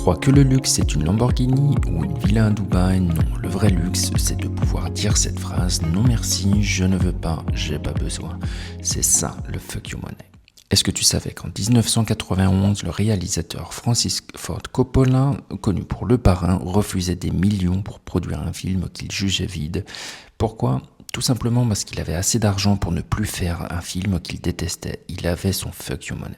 crois que le luxe c'est une Lamborghini ou une villa à Dubaï? Non, le vrai luxe c'est de pouvoir dire cette phrase: non merci, je ne veux pas, j'ai pas besoin. C'est ça le fuck you money. Est-ce que tu savais qu'en 1991, le réalisateur Francis Ford Coppola, connu pour Le Parrain, refusait des millions pour produire un film qu'il jugeait vide? Pourquoi? Tout simplement parce qu'il avait assez d'argent pour ne plus faire un film qu'il détestait. Il avait son fuck you money.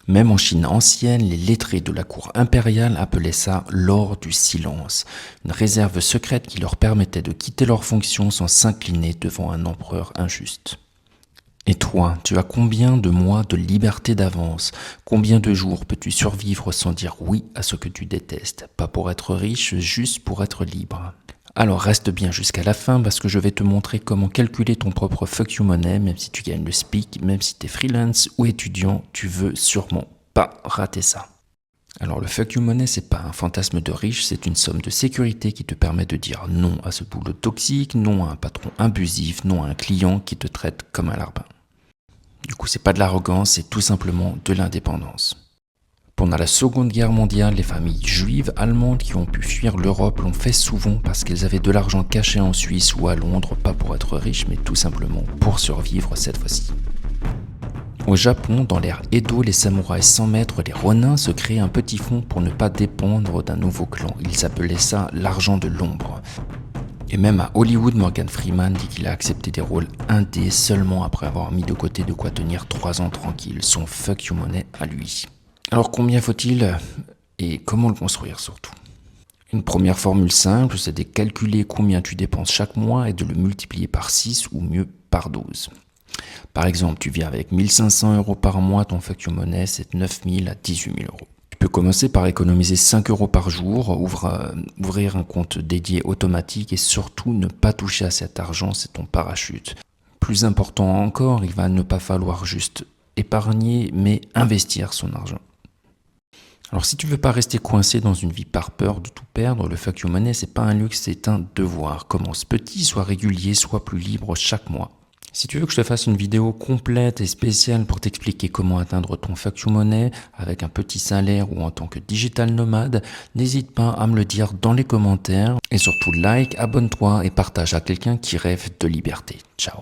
Même en Chine ancienne, les lettrés de la cour impériale appelaient ça l'or du silence, une réserve secrète qui leur permettait de quitter leurs fonctions sans s'incliner devant un empereur injuste. Et toi, tu as combien de mois de liberté d'avance? Combien de jours peux-tu survivre sans dire oui à ce que tu détestes? Pas pour être riche, juste pour être libre. Alors reste bien jusqu'à la fin parce que je vais te montrer comment calculer ton propre fuck you money, même si tu gagnes le SPIC, même si tu es freelance ou étudiant, tu veux sûrement pas rater ça. Alors le fuck you money, c'est pas un fantasme de riche, c'est une somme de sécurité qui te permet de dire non à ce boulot toxique, non à un patron abusif, non à un client qui te traite comme un larbin. Du coup, c'est pas de l'arrogance, c'est tout simplement de l'indépendance. Pendant la Seconde Guerre mondiale, les familles juives allemandes qui ont pu fuir l'Europe l'ont fait souvent parce qu'elles avaient de l'argent caché en Suisse ou à Londres, pas pour être riches, mais tout simplement pour survivre cette fois-ci. Au Japon, dans l'ère Edo, les samouraïs sans maître, les ronins, se créaient un petit fonds pour ne pas dépendre d'un nouveau clan. Ils appelaient ça l'argent de l'ombre. Et même à Hollywood, Morgan Freeman dit qu'il a accepté des rôles indés seulement après avoir mis de côté de quoi tenir 3 ans tranquille, son fuck you money à lui. Alors combien faut-il et comment le construire surtout? Une première formule simple, c'est de calculer combien tu dépenses chaque mois et de le multiplier par 6 ou mieux par 12. Par exemple, tu viens avec 1500 € par mois, ton fuck you money c'est 9000 à 18 000 €. Tu peux commencer par économiser 5 € par jour, ouvrir un compte dédié automatique et surtout ne pas toucher à cet argent, c'est ton parachute. Plus important encore, il va ne pas falloir juste épargner, mais investir son argent. Alors si tu veux pas rester coincé dans une vie par peur de tout perdre, le fuck you money c'est pas un luxe, c'est un devoir. Commence petit, sois régulier, sois plus libre chaque mois. Si tu veux que je te fasse une vidéo complète et spéciale pour t'expliquer comment atteindre ton fuck you money avec un petit salaire ou en tant que digital nomade, n'hésite pas à me le dire dans les commentaires et surtout like, abonne-toi et partage à quelqu'un qui rêve de liberté. Ciao.